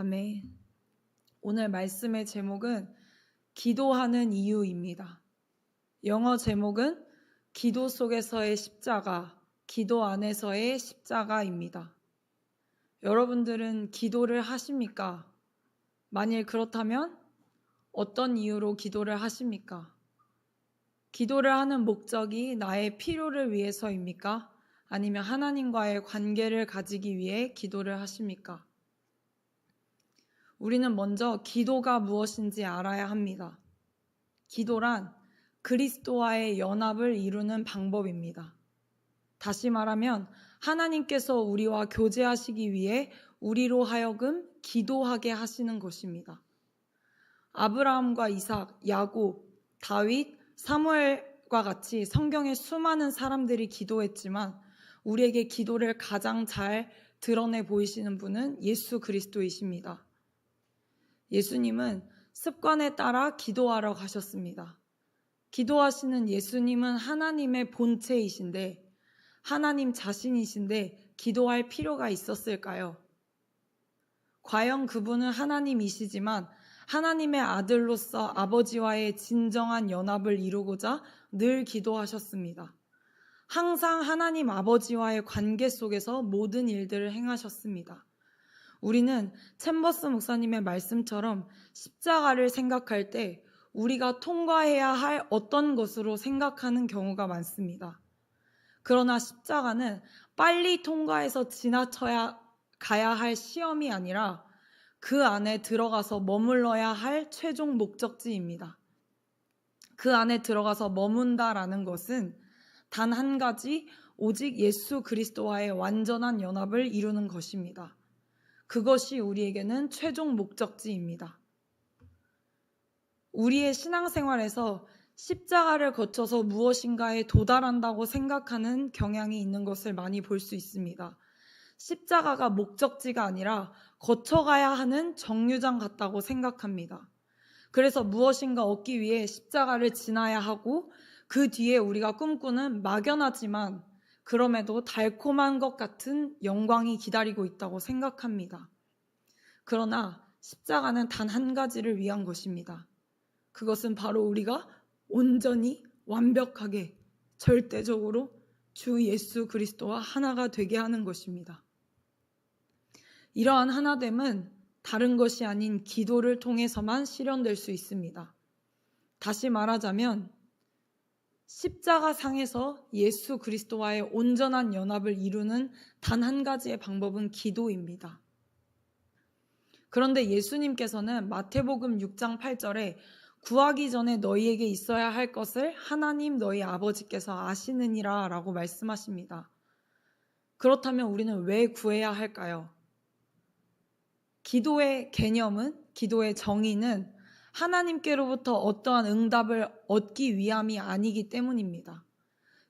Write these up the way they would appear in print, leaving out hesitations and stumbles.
아멘. 오늘 말씀의 제목은 기도하는 이유입니다. 영어 제목은 기도 속에서의 십자가, 기도 안에서의 십자가입니다. 여러분들은 기도를 하십니까? 만일 그렇다면 어떤 이유로 기도를 하십니까? 기도를 하는 목적이 나의 필요를 위해서입니까? 아니면 하나님과의 관계를 가지기 위해 기도를 하십니까? 우리는 먼저 기도가 무엇인지 알아야 합니다. 기도란 그리스도와의 연합을 이루는 방법입니다. 다시 말하면 하나님께서 우리와 교제하시기 위해 우리로 하여금 기도하게 하시는 것입니다. 아브라함과 이삭, 야곱, 다윗, 사무엘과 같이 성경의 수많은 사람들이 기도했지만 우리에게 기도를 가장 잘 드러내 보이시는 분은 예수 그리스도이십니다. 예수님은 습관에 따라 기도하러 가셨습니다. 기도하시는 예수님은 하나님의 본체이신데, 하나님 자신이신데 기도할 필요가 있었을까요? 과연 그분은 하나님이시지만 하나님의 아들로서 아버지와의 진정한 연합을 이루고자 늘 기도하셨습니다. 항상 하나님 아버지와의 관계 속에서 모든 일들을 행하셨습니다. 우리는 챔버스 목사님의 말씀처럼 십자가를 생각할 때 우리가 통과해야 할 어떤 것으로 생각하는 경우가 많습니다. 그러나 십자가는 빨리 통과해서 지나쳐야 가야 할 시험이 아니라 그 안에 들어가서 머물러야 할 최종 목적지입니다. 그 안에 들어가서 머문다라는 것은 단 한 가지, 오직 예수 그리스도와의 완전한 연합을 이루는 것입니다. 그것이 우리에게는 최종 목적지입니다. 우리의 신앙생활에서 십자가를 거쳐서 무엇인가에 도달한다고 생각하는 경향이 있는 것을 많이 볼 수 있습니다. 십자가가 목적지가 아니라 거쳐가야 하는 정류장 같다고 생각합니다. 그래서 무엇인가 얻기 위해 십자가를 지나야 하고 그 뒤에 우리가 꿈꾸는 막연하지만 그럼에도 달콤한 것 같은 영광이 기다리고 있다고 생각합니다. 그러나 십자가는 단 한 가지를 위한 것입니다. 그것은 바로 우리가 온전히 완벽하게 절대적으로 주 예수 그리스도와 하나가 되게 하는 것입니다. 이러한 하나됨은 다른 것이 아닌 기도를 통해서만 실현될 수 있습니다. 다시 말하자면 십자가 상에서 예수 그리스도와의 온전한 연합을 이루는 단 한 가지의 방법은 기도입니다. 그런데 예수님께서는 마태복음 6장 8절에 구하기 전에 너희에게 있어야 할 것을 하나님 너희 아버지께서 아시느니라 라고 말씀하십니다. 그렇다면 우리는 왜 구해야 할까요? 기도의 개념은, 기도의 정의는 하나님께로부터 어떠한 응답을 얻기 위함이 아니기 때문입니다.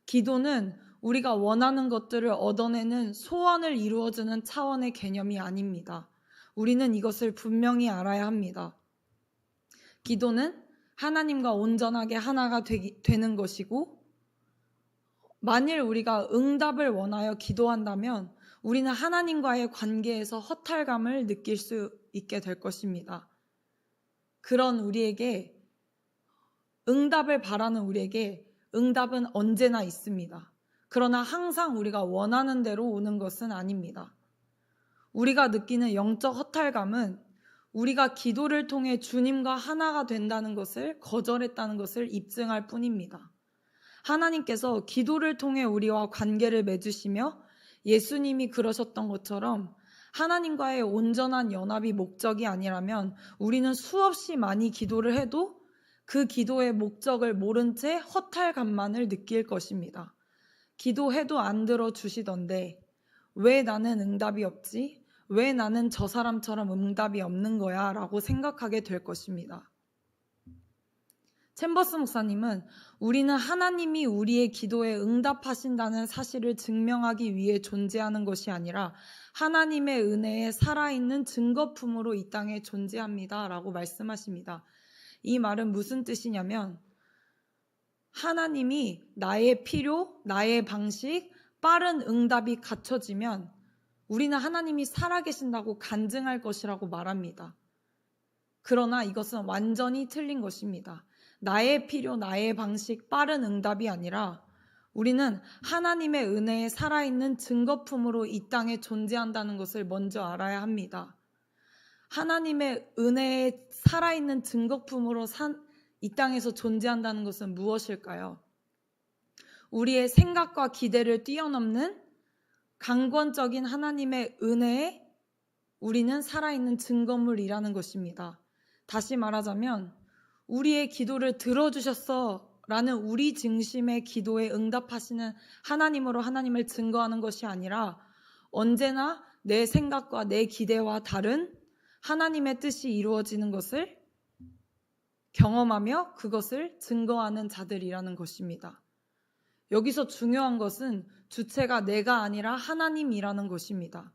기도는 우리가 원하는 것들을 얻어내는 소원을 이루어주는 차원의 개념이 아닙니다. 우리는 이것을 분명히 알아야 합니다. 기도는 하나님과 온전하게 하나가 되는 것이고, 만일 우리가 응답을 원하여 기도한다면 우리는 하나님과의 관계에서 허탈감을 느낄 수 있게 될 것입니다. 그런 우리에게, 응답을 바라는 우리에게 응답은 언제나 있습니다. 그러나 항상 우리가 원하는 대로 오는 것은 아닙니다. 우리가 느끼는 영적 허탈감은 우리가 기도를 통해 주님과 하나가 된다는 것을 거절했다는 것을 입증할 뿐입니다. 하나님께서 기도를 통해 우리와 관계를 맺으시며 예수님이 그러셨던 것처럼 하나님과의 온전한 연합이 목적이 아니라면 우리는 수없이 많이 기도를 해도 그 기도의 목적을 모른 채 허탈감만을 느낄 것입니다. 기도해도 안 들어주시던데 왜 나는 응답이 없지? 왜 나는 저 사람처럼 응답이 없는 거야? 라고 생각하게 될 것입니다. 챔버스 목사님은 우리는 하나님이 우리의 기도에 응답하신다는 사실을 증명하기 위해 존재하는 것이 아니라 하나님의 은혜에 살아있는 증거품으로 이 땅에 존재합니다. 라고 말씀하십니다. 이 말은 무슨 뜻이냐면 하나님이 나의 필요, 나의 방식, 빠른 응답이 갖춰지면 우리는 하나님이 살아계신다고 간증할 것이라고 말합니다. 그러나 이것은 완전히 틀린 것입니다. 나의 필요, 나의 방식, 빠른 응답이 아니라 우리는 하나님의 은혜에 살아있는 증거품으로 이 땅에 존재한다는 것을 먼저 알아야 합니다. 하나님의 은혜에 살아있는 증거품으로 이 땅에서 존재한다는 것은 무엇일까요? 우리의 생각과 기대를 뛰어넘는 강권적인 하나님의 은혜에 우리는 살아있는 증거물이라는 것입니다. 다시 말하자면 우리의 기도를 들어주셨어 라는 우리 중심의 기도에 응답하시는 하나님으로 하나님을 증거하는 것이 아니라 언제나 내 생각과 내 기대와 다른 하나님의 뜻이 이루어지는 것을 경험하며 그것을 증거하는 자들이라는 것입니다. 여기서 중요한 것은 주체가 내가 아니라 하나님이라는 것입니다.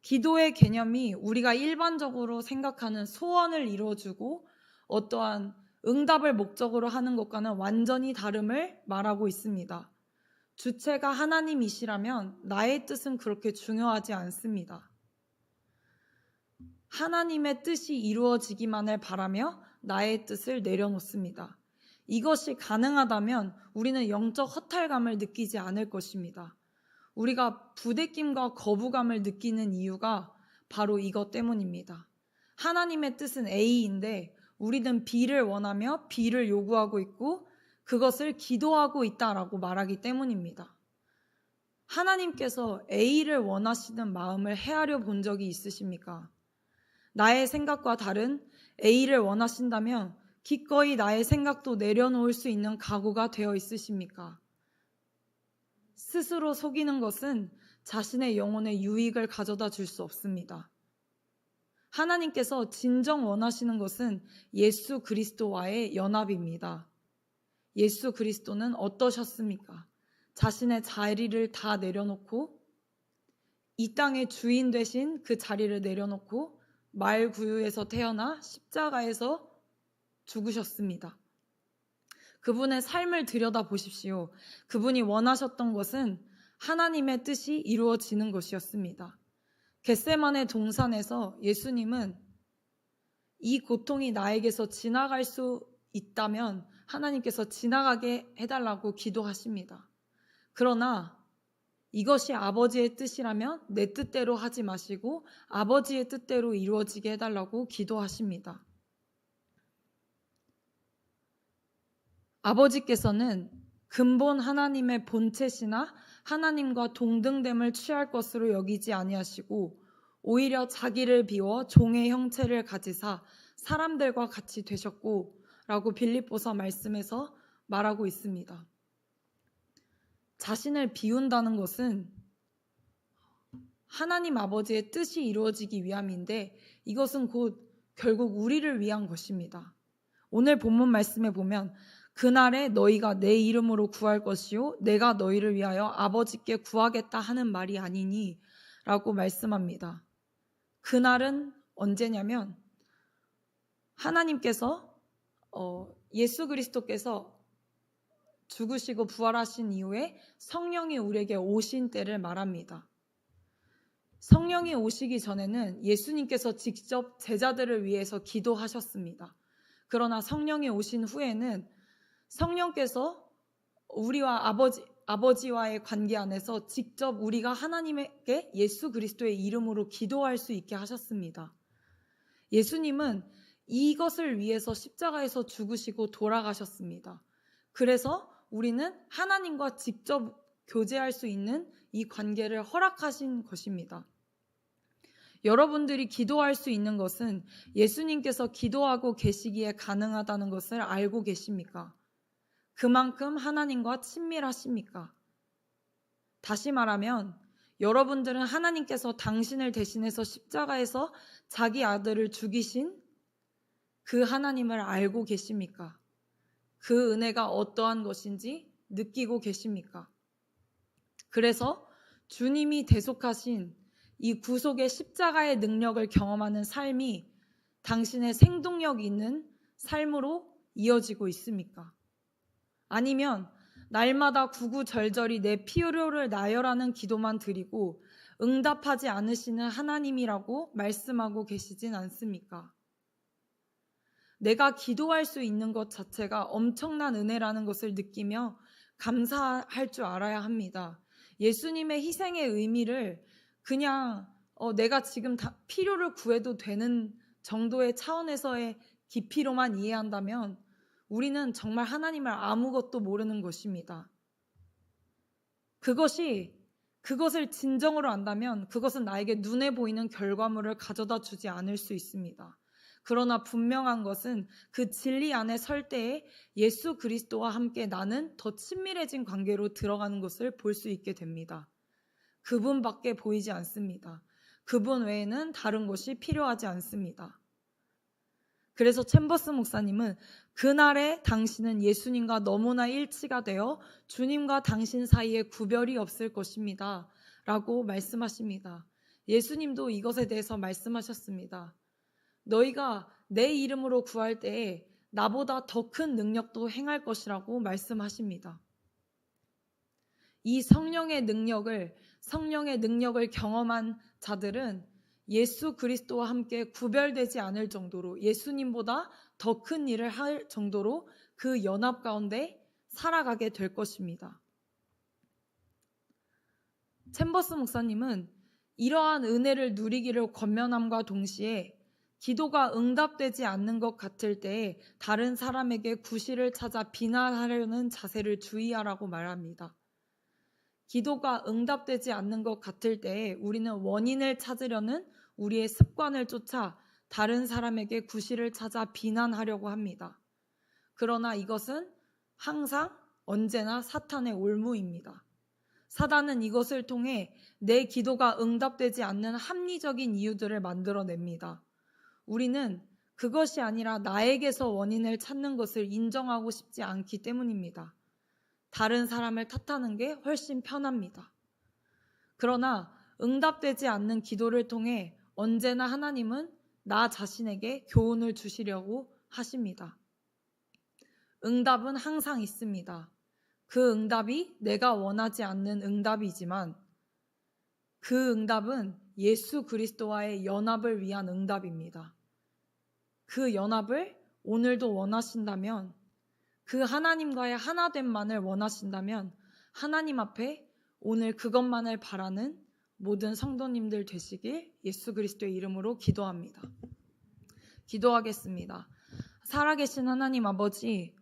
기도의 개념이 우리가 일반적으로 생각하는 소원을 이루어주고 어떠한 응답을 목적으로 하는 것과는 완전히 다름을 말하고 있습니다. 주체가 하나님이시라면 나의 뜻은 그렇게 중요하지 않습니다. 하나님의 뜻이 이루어지기만을 바라며 나의 뜻을 내려놓습니다. 이것이 가능하다면 우리는 영적 허탈감을 느끼지 않을 것입니다. 우리가 부대낌과 거부감을 느끼는 이유가 바로 이것 때문입니다. 하나님의 뜻은 A인데 우리는 B를 원하며 B를 요구하고 있고 그것을 기도하고 있다라고 말하기 때문입니다. 하나님께서 A를 원하시는 마음을 헤아려 본 적이 있으십니까? 나의 생각과 다른 A를 원하신다면 기꺼이 나의 생각도 내려놓을 수 있는 각오가 되어 있으십니까? 스스로 속이는 것은 자신의 영혼의 유익을 가져다 줄 수 없습니다. 하나님께서 진정 원하시는 것은 예수 그리스도와의 연합입니다. 예수 그리스도는 어떠셨습니까? 자신의 자리를 다 내려놓고 이 땅의 주인 되신 그 자리를 내려놓고 말구유에서 태어나 십자가에서 죽으셨습니다. 그분의 삶을 들여다보십시오. 그분이 원하셨던 것은 하나님의 뜻이 이루어지는 것이었습니다. 겟세마네 동산에서 예수님은 이 고통이 나에게서 지나갈 수 있다면 하나님께서 지나가게 해달라고 기도하십니다. 그러나 이것이 아버지의 뜻이라면 내 뜻대로 하지 마시고 아버지의 뜻대로 이루어지게 해달라고 기도하십니다. 아버지께서는 근본 하나님의 본체시나 하나님과 동등됨을 취할 것으로 여기지 아니하시고 오히려 자기를 비워 종의 형체를 가지사 사람들과 같이 되셨고 라고 빌립보서 말씀에서 말하고 있습니다. 자신을 비운다는 것은 하나님 아버지의 뜻이 이루어지기 위함인데 이것은 곧 결국 우리를 위한 것입니다. 오늘 본문 말씀에 보면 그날에 너희가 내 이름으로 구할 것이요 내가 너희를 위하여 아버지께 구하겠다 하는 말이 아니니 라고 말씀합니다. 그날은 언제냐면 하나님께서 예수 그리스도께서 죽으시고 부활하신 이후에 성령이 우리에게 오신 때를 말합니다. 성령이 오시기 전에는 예수님께서 직접 제자들을 위해서 기도하셨습니다. 그러나 성령이 오신 후에는 성령께서 우리와 아버지와의 관계 안에서 직접 우리가 하나님에게 예수 그리스도의 이름으로 기도할 수 있게 하셨습니다. 예수님은 이것을 위해서 십자가에서 죽으시고 돌아가셨습니다. 그래서 우리는 하나님과 직접 교제할 수 있는 이 관계를 허락하신 것입니다. 여러분들이 기도할 수 있는 것은 예수님께서 기도하고 계시기에 가능하다는 것을 알고 계십니까? 그만큼 하나님과 친밀하십니까? 다시 말하면 여러분들은 하나님께서 당신을 대신해서 십자가에서 자기 아들을 죽이신 그 하나님을 알고 계십니까? 그 은혜가 어떠한 것인지 느끼고 계십니까? 그래서 주님이 대속하신 이 구속의 십자가의 능력을 경험하는 삶이 당신의 생동력 있는 삶으로 이어지고 있습니까? 아니면 날마다 구구절절히 내 필요를 나열하는 기도만 드리고 응답하지 않으시는 하나님이라고 말씀하고 계시진 않습니까? 내가 기도할 수 있는 것 자체가 엄청난 은혜라는 것을 느끼며 감사할 줄 알아야 합니다. 예수님의 희생의 의미를 그냥 내가 지금 필요를 구해도 되는 정도의 차원에서의 깊이로만 이해한다면 우리는 정말 하나님을 아무것도 모르는 것입니다. 그것을 진정으로 안다면 그것은 나에게 눈에 보이는 결과물을 가져다 주지 않을 수 있습니다. 그러나 분명한 것은 그 진리 안에 설 때에 예수 그리스도와 함께 나는 더 친밀해진 관계로 들어가는 것을 볼 수 있게 됩니다. 그분밖에 보이지 않습니다. 그분 외에는 다른 것이 필요하지 않습니다. 그래서 챔버스 목사님은 그날에 당신은 예수님과 너무나 일치가 되어 주님과 당신 사이에 구별이 없을 것입니다. 라고 말씀하십니다. 예수님도 이것에 대해서 말씀하셨습니다. 너희가 내 이름으로 구할 때에 나보다 더 큰 능력도 행할 것이라고 말씀하십니다. 이 성령의 능력을 경험한 자들은 예수 그리스도와 함께 구별되지 않을 정도로 예수님보다 더 큰 일을 할 정도로 그 연합 가운데 살아가게 될 것입니다. 챔버스 목사님은 이러한 은혜를 누리기를 권면함과 동시에 기도가 응답되지 않는 것 같을 때 다른 사람에게 구실을 찾아 비난하려는 자세를 주의하라고 말합니다. 기도가 응답되지 않는 것 같을 때 우리는 원인을 찾으려는 우리의 습관을 쫓아 다른 사람에게 구실을 찾아 비난하려고 합니다. 그러나 이것은 항상 언제나 사탄의 올무입니다. 사단은 이것을 통해 내 기도가 응답되지 않는 합리적인 이유들을 만들어냅니다. 우리는 그것이 아니라 나에게서 원인을 찾는 것을 인정하고 싶지 않기 때문입니다. 다른 사람을 탓하는 게 훨씬 편합니다. 그러나 응답되지 않는 기도를 통해 언제나 하나님은 나 자신에게 교훈을 주시려고 하십니다. 응답은 항상 있습니다. 그 응답이 내가 원하지 않는 응답이지만 그 응답은 예수 그리스도와의 연합을 위한 응답입니다. 그 연합을 오늘도 원하신다면, 그 하나님과의 하나됨만을 원하신다면 하나님 앞에 오늘 그것만을 바라는 모든 성도님들 되시길 예수 그리스도의 이름으로 기도합니다. 기도하겠습니다. 살아계신 하나님 아버지,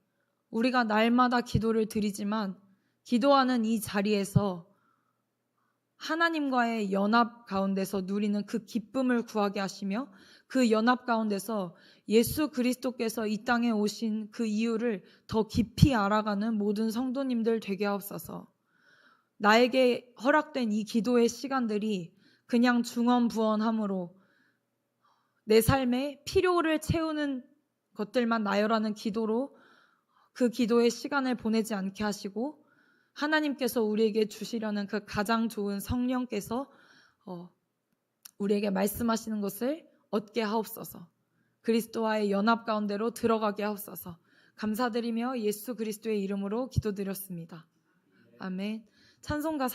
우리가 날마다 기도를 드리지만 기도하는 이 자리에서 하나님과의 연합 가운데서 누리는 그 기쁨을 구하게 하시며 그 연합 가운데서 예수 그리스도께서 이 땅에 오신 그 이유를 더 깊이 알아가는 모든 성도님들 되게 하옵소서. 나에게 허락된 이 기도의 시간들이 그냥 중언부언함으로 내 삶의 필요를 채우는 것들만 나열하는 기도로 그 기도의 시간을 보내지 않게 하시고 하나님께서 우리에게 주시려는 그 가장 좋은 성령께서 우리에게 말씀하시는 것을 얻게 하옵소서. 그리스도와의 연합 가운데로 들어가게 하옵소서. 감사드리며 예수 그리스도의 이름으로 기도드렸습니다. 아멘. 찬송가